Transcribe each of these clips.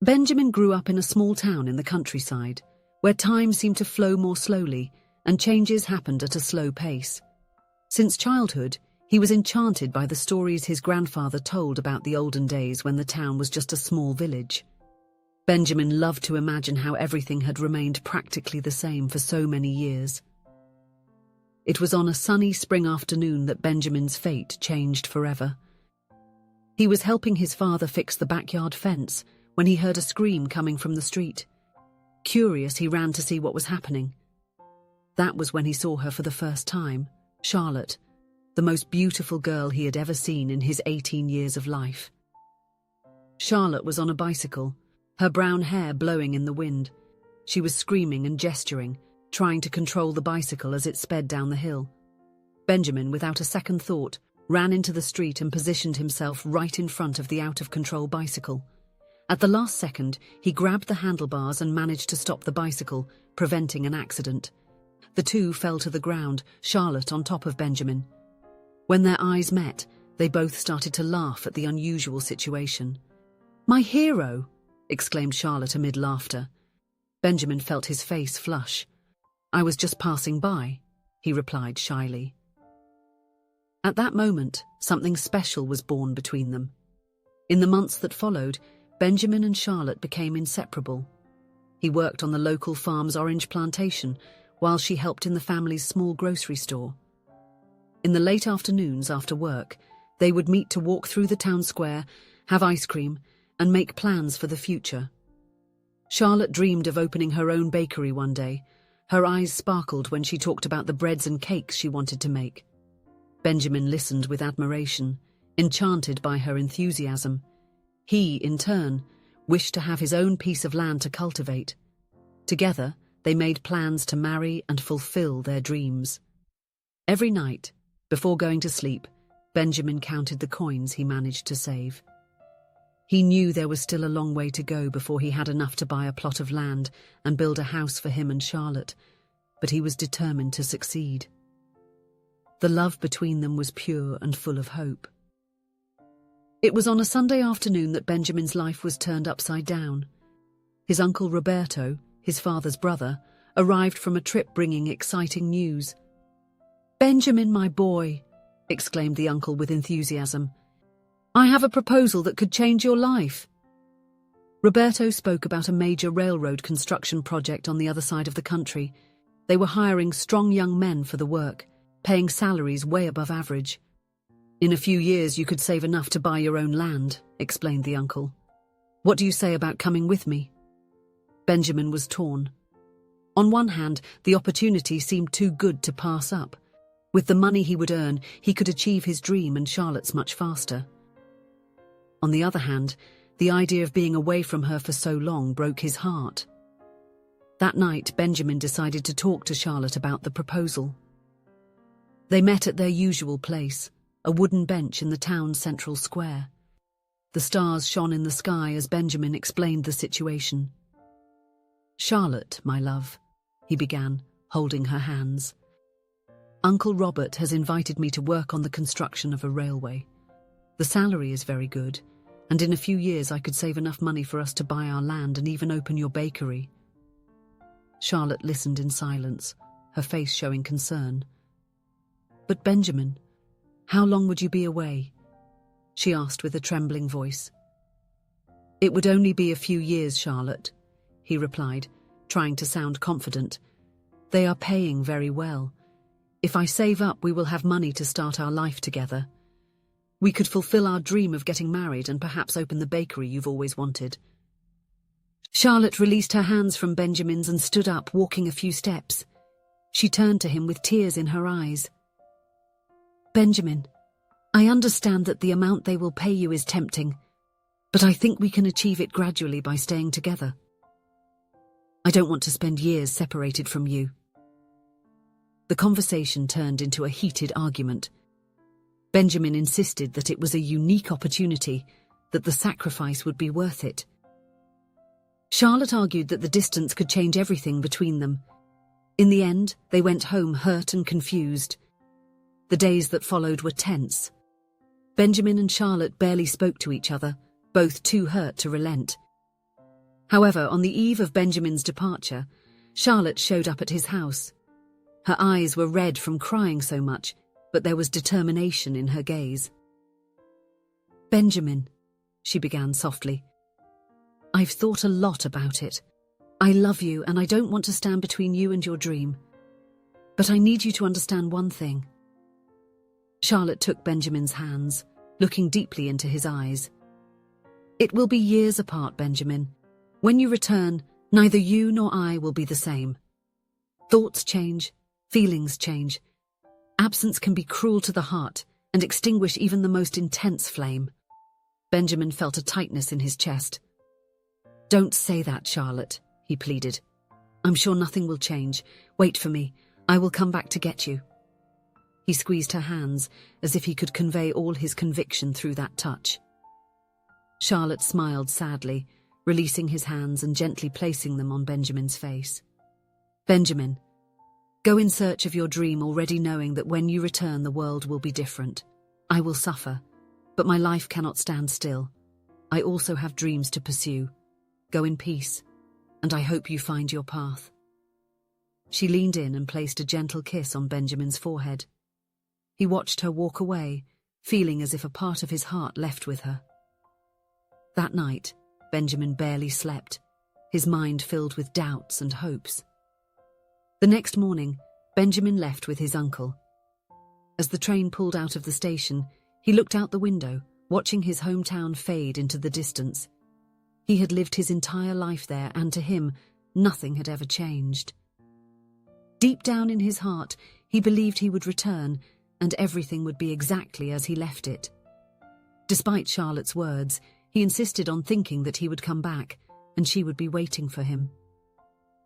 Benjamin grew up in a small town in the countryside, where time seemed to flow more slowly and changes happened at a slow pace. Since childhood, he was enchanted by the stories his grandfather told about the olden days when the town was just a small village. Benjamin loved to imagine how everything had remained practically the same for so many years. It was on a sunny spring afternoon that Benjamin's fate changed forever. He was helping his father fix the backyard fence when he heard a scream coming from the street. Curious, he ran to see what was happening. That was when he saw her for the first time, Charlotte, the most beautiful girl he had ever seen in his 18 years of life. Charlotte was on a bicycle, her brown hair blowing in the wind. She was screaming and gesturing, trying to control the bicycle as it sped down the hill. Benjamin, without a second thought, ran into the street and positioned himself right in front of the out-of-control bicycle. At the last second, he grabbed the handlebars and managed to stop the bicycle, preventing an accident. The two fell to the ground, Charlotte on top of Benjamin. When their eyes met, they both started to laugh at the unusual situation. "My hero!" exclaimed Charlotte amid laughter. Benjamin felt his face flush. "I was just passing by," he replied shyly. At that moment, something special was born between them. In the months that followed, Benjamin and Charlotte became inseparable. He worked on the local farm's orange plantation, while she helped in the family's small grocery store. In the late afternoons after work, they would meet to walk through the town square, have ice cream, and make plans for the future. Charlotte dreamed of opening her own bakery one day. Her eyes sparkled when she talked about the breads and cakes she wanted to make. Benjamin listened with admiration, enchanted by her enthusiasm. He, in turn, wished to have his own piece of land to cultivate. Together, they made plans to marry and fulfill their dreams. Every night, before going to sleep, Benjamin counted the coins he managed to save. He knew there was still a long way to go before he had enough to buy a plot of land and build a house for him and Charlotte, but he was determined to succeed. The love between them was pure and full of hope. It was on a Sunday afternoon that Benjamin's life was turned upside down. His uncle Roberto, his father's brother, arrived from a trip bringing exciting news. "Benjamin, my boy," exclaimed the uncle with enthusiasm, "I have a proposal that could change your life." Roberto spoke about a major railroad construction project on the other side of the country. They were hiring strong young men for the work, paying salaries way above average. "In a few years you could save enough to buy your own land," explained the uncle. "What do you say about coming with me?" Benjamin was torn. On one hand, the opportunity seemed too good to pass up. With the money he would earn, he could achieve his dream and Charlotte's much faster. On the other hand, the idea of being away from her for so long broke his heart. That night, Benjamin decided to talk to Charlotte about the proposal. They met at their usual place, a wooden bench in the town's central square. The stars shone in the sky as Benjamin explained the situation. "Charlotte, my love," he began, holding her hands. "Uncle Robert has invited me to work on the construction of a railway. The salary is very good, and in a few years I could save enough money for us to buy our land and even open your bakery." Charlotte listened in silence, her face showing concern. "But Benjamin, how long would you be away?" she asked with a trembling voice. "It would only be a few years, Charlotte," he replied, trying to sound confident. "They are paying very well. If I save up, we will have money to start our life together. We could fulfill our dream of getting married and perhaps open the bakery you've always wanted." Charlotte released her hands from Benjamin's and stood up, walking a few steps. She turned to him with tears in her eyes. "Benjamin, I understand that the amount they will pay you is tempting, but I think we can achieve it gradually by staying together. I don't want to spend years separated from you." The conversation turned into a heated argument. Benjamin insisted that it was a unique opportunity, that the sacrifice would be worth it. Charlotte argued that the distance could change everything between them. In the end, they went home hurt and confused. The days that followed were tense. Benjamin and Charlotte barely spoke to each other, both too hurt to relent. However, on the eve of Benjamin's departure, Charlotte showed up at his house. Her eyes were red from crying so much, but there was determination in her gaze. "Benjamin," she began softly, "I've thought a lot about it. I love you and I don't want to stand between you and your dream. But I need you to understand one thing." Charlotte took Benjamin's hands, looking deeply into his eyes. "It will be years apart, Benjamin. When you return, neither you nor I will be the same. Thoughts change, feelings change. Absence can be cruel to the heart and extinguish even the most intense flame." Benjamin felt a tightness in his chest. "Don't say that, Charlotte," he pleaded. "I'm sure nothing will change. Wait for me. I will come back to get you." He squeezed her hands as if he could convey all his conviction through that touch. Charlotte smiled sadly, releasing his hands and gently placing them on Benjamin's face. "Benjamin, go in search of your dream, already knowing that when you return the world will be different. I will suffer, but my life cannot stand still. I also have dreams to pursue. Go in peace, and I hope you find your path." She leaned in and placed a gentle kiss on Benjamin's forehead. He watched her walk away, feeling as if a part of his heart left with her. That night, Benjamin barely slept, his mind filled with doubts and hopes. The next morning, Benjamin left with his uncle. As the train pulled out of the station, he looked out the window, watching his hometown fade into the distance. He had lived his entire life there, and to him, nothing had ever changed. Deep down in his heart, he believed he would return, and everything would be exactly as he left it. Despite Charlotte's words, he insisted on thinking that he would come back, and she would be waiting for him.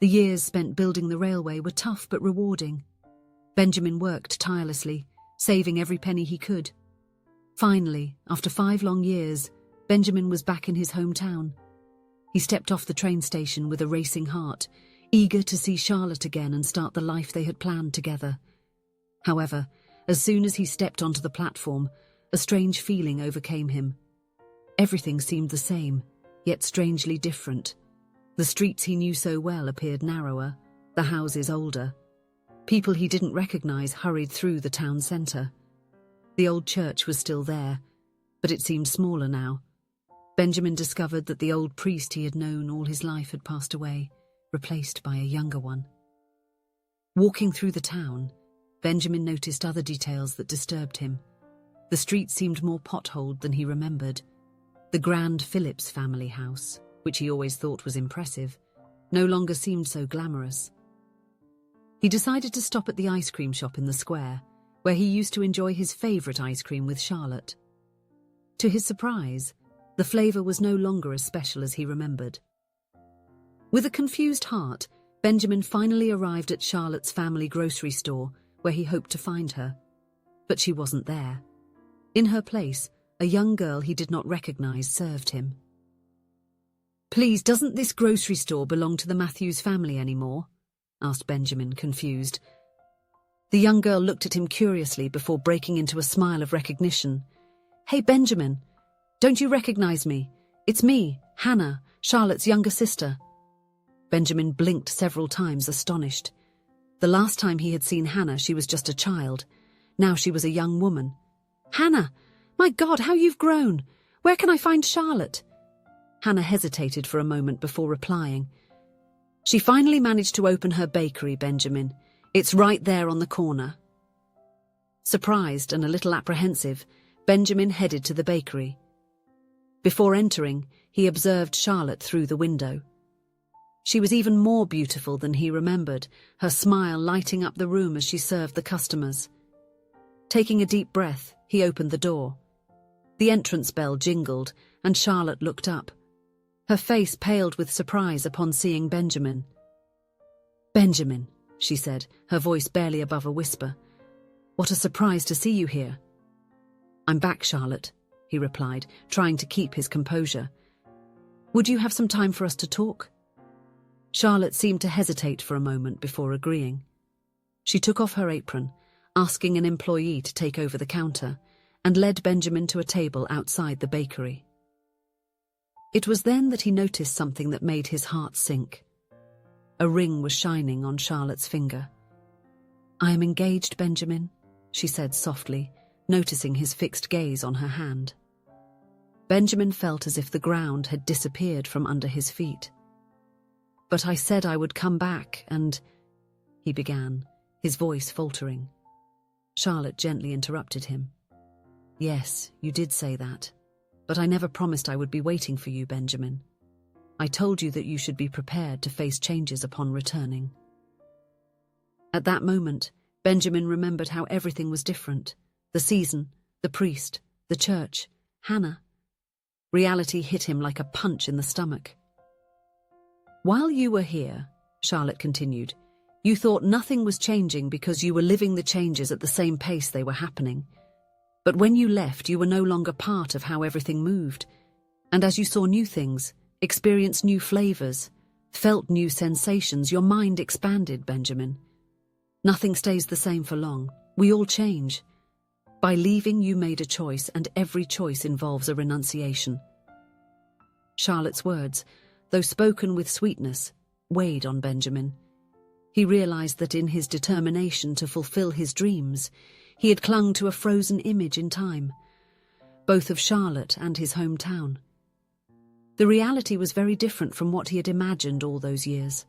The years spent building the railway were tough but rewarding. Benjamin worked tirelessly, saving every penny he could. Finally, after 5 long years, Benjamin was back in his hometown. He stepped off the train station with a racing heart, eager to see Charlotte again and start the life they had planned together. However, as soon as he stepped onto the platform, a strange feeling overcame him. Everything seemed the same, yet strangely different. The streets he knew so well appeared narrower, the houses older. People he didn't recognize hurried through the town centre. The old church was still there, but it seemed smaller now. Benjamin discovered that the old priest he had known all his life had passed away, replaced by a younger one. Walking through the town, Benjamin noticed other details that disturbed him. The street seemed more potholed than he remembered. The grand Phillips family house, which he always thought was impressive, no longer seemed so glamorous. He decided to stop at the ice cream shop in the square, where he used to enjoy his favourite ice cream with Charlotte. To his surprise, the flavour was no longer as special as he remembered. With a confused heart, Benjamin finally arrived at Charlotte's family grocery store, where he hoped to find her. But she wasn't there. In her place, a young girl he did not recognise served him. "Please, doesn't this grocery store belong to the Matthews family anymore?" asked Benjamin, confused. The young girl looked at him curiously before breaking into a smile of recognition. "Hey, Benjamin, don't you recognise me? It's me, Hannah, Charlotte's younger sister." Benjamin blinked several times, astonished. The last time he had seen Hannah, she was just a child. Now she was a young woman. "Hannah, my God, how you've grown! Where can I find Charlotte?" Hannah hesitated for a moment before replying. "She finally managed to open her bakery, Benjamin. It's right there on the corner." Surprised and a little apprehensive, Benjamin headed to the bakery. Before entering, he observed Charlotte through the window. She was even more beautiful than he remembered, her smile lighting up the room as she served the customers. Taking a deep breath, he opened the door. The entrance bell jingled, and Charlotte looked up. Her face paled with surprise upon seeing Benjamin. "Benjamin," she said, her voice barely above a whisper. "What a surprise to see you here." "I'm back, Charlotte," he replied, trying to keep his composure. "Would you have some time for us to talk?" Charlotte seemed to hesitate for a moment before agreeing. She took off her apron, asking an employee to take over the counter, and led Benjamin to a table outside the bakery. It was then that he noticed something that made his heart sink. A ring was shining on Charlotte's finger. "I am engaged, Benjamin," she said softly, noticing his fixed gaze on her hand. Benjamin felt as if the ground had disappeared from under his feet. "But I said I would come back and—" he began, his voice faltering. Charlotte gently interrupted him. "Yes, you did say that. But I never promised I would be waiting for you, Benjamin. I told you that you should be prepared to face changes upon returning." At that moment, Benjamin remembered how everything was different. The season, the priest, the church, Hannah. Reality hit him like a punch in the stomach. "While you were here," Charlotte continued, "you thought nothing was changing because you were living the changes at the same pace they were happening. But when you left, you were no longer part of how everything moved. And as you saw new things, experienced new flavors, felt new sensations, your mind expanded, Benjamin. Nothing stays the same for long. We all change. By leaving, you made a choice, and every choice involves a renunciation." Charlotte's words, though spoken with sweetness, weighed on Benjamin. He realized that in his determination to fulfill his dreams, he had clung to a frozen image in time, both of Charlotte and his hometown. The reality was very different from what he had imagined all those years.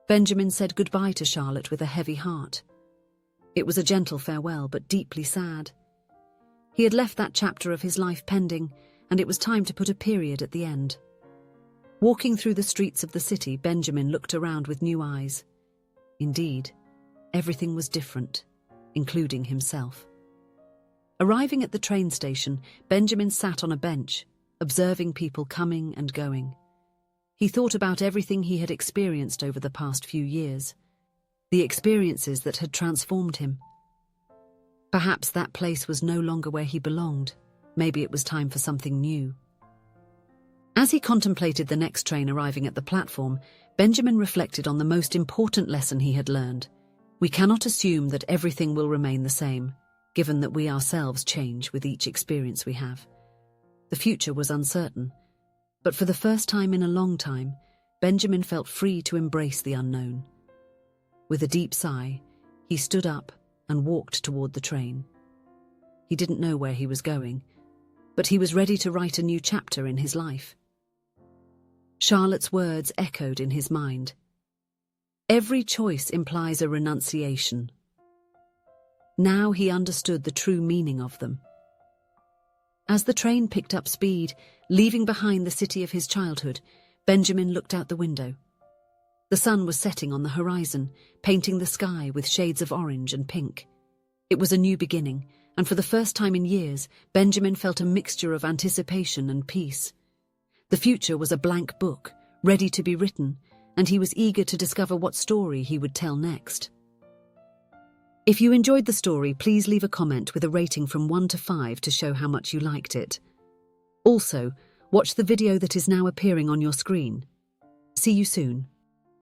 Benjamin said goodbye to Charlotte with a heavy heart. It was a gentle farewell, but deeply sad. He had left that chapter of his life pending, and it was time to put a period at the end. Walking through the streets of the city, Benjamin looked around with new eyes. Indeed, everything was different, including himself. Arriving at the train station, Benjamin sat on a bench, observing people coming and going. He thought about everything he had experienced over the past few years, the experiences that had transformed him. Perhaps that place was no longer where he belonged. Maybe it was time for something new. As he contemplated the next train arriving at the platform, Benjamin reflected on the most important lesson he had learned. We cannot assume that everything will remain the same, given that we ourselves change with each experience we have. The future was uncertain, but for the first time in a long time, Benjamin felt free to embrace the unknown. With a deep sigh, he stood up and walked toward the train. He didn't know where he was going, but he was ready to write a new chapter in his life. Charlotte's words echoed in his mind. Every choice implies a renunciation. Now he understood the true meaning of them. As the train picked up speed, leaving behind the city of his childhood, Benjamin looked out the window. The sun was setting on the horizon, painting the sky with shades of orange and pink. It was a new beginning, and for the first time in years, Benjamin felt a mixture of anticipation and peace. The future was a blank book, ready to be written, and he was eager to discover what story he would tell next. If you enjoyed the story, please leave a comment with a rating from 1 to 5 to show how much you liked it. Also, watch the video that is now appearing on your screen. See you soon.